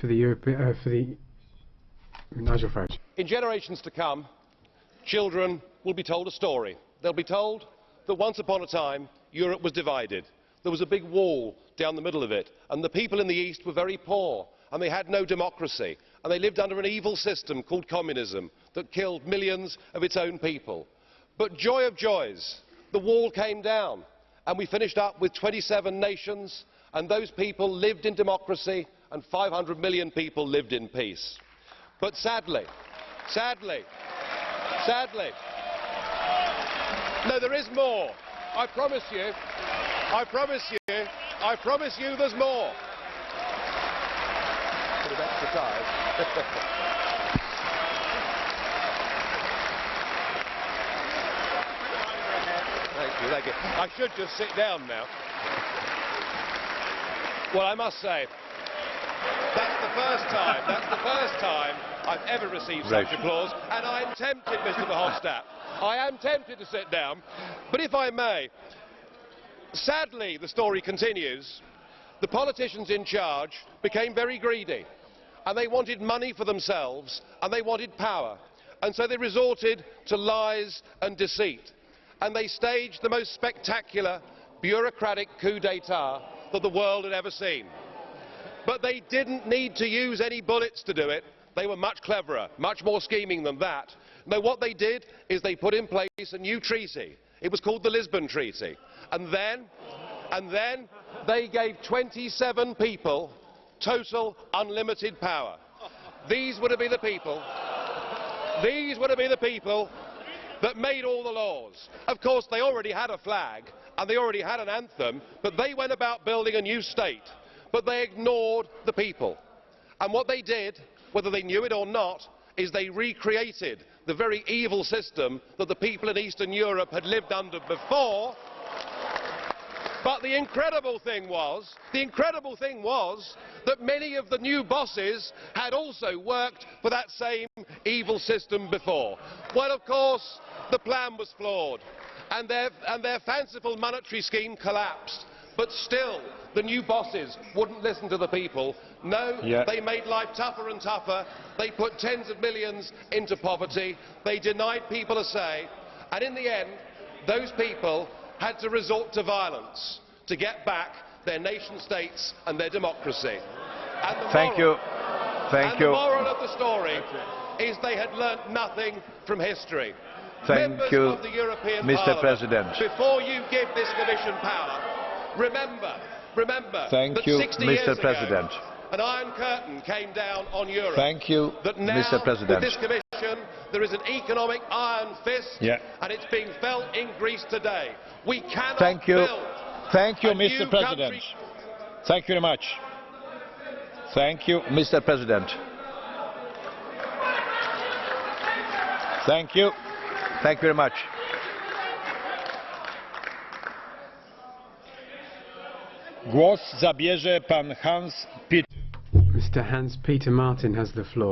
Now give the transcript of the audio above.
for the Nigel Farage. In generations to come, children will be told a story. They'll be told that once upon a time, Europe was divided. There was a big wall down the middle of it, and the people in the East were very poor, and they had no democracy, and they lived under an evil system called communism that killed millions of its own people. But joy of joys, the wall came down, and we finished up with 27 nations, and those people lived in democracy, and 500 million people lived in peace. But sadly, no, there is more. I promise you there's more. Bit of exercise. Thank you. I should just sit down now. Well, I must say, that's the first time I've ever received such applause, and I'm tempted, Mr. Verhofstadt, I am tempted to sit down, but if I may, sadly, the story continues. The politicians in charge became very greedy, and they wanted money for themselves, and they wanted power, and so they resorted to lies and deceit, and they staged the most spectacular bureaucratic coup d'etat that the world had ever seen. But they didn't need to use any bullets to do it. They were much cleverer, much more scheming than that. No, what they did is they put in place a new treaty. It was called the Lisbon Treaty. And then they gave 27 people total unlimited power. These were to be the people that made all the laws. Of course, they already had a flag and they already had an anthem, but they went about building a new state. But they ignored the people. And what they did, whether they knew it or not, is they recreated the very evil system that the people in Eastern Europe had lived under before. But the incredible thing was that many of the new bosses had also worked for that same evil system before. Well, of course, the plan was flawed, and their fanciful monetary scheme collapsed. But still, the new bosses wouldn't listen to the people. No, They made life tougher and tougher. They put tens of millions into poverty. They denied people a say. And in the end, those people had to resort to violence to get back their nation-states and their democracy. And the moral of the story is they had learnt nothing from history. Members of the European Parliament, before you give this Commission power, remember that 60 years ago, an Iron Curtain came down on Europe. That now, with this Commission, there is an economic iron fist, and it's being felt in Greece today. We cannot build Mr. President. Thank you very much. Thank you, Mr. President. Thank you. Thank you very much. Głos zabierze pan Hans Peter. Mr. Hans-Peter Martin has the floor.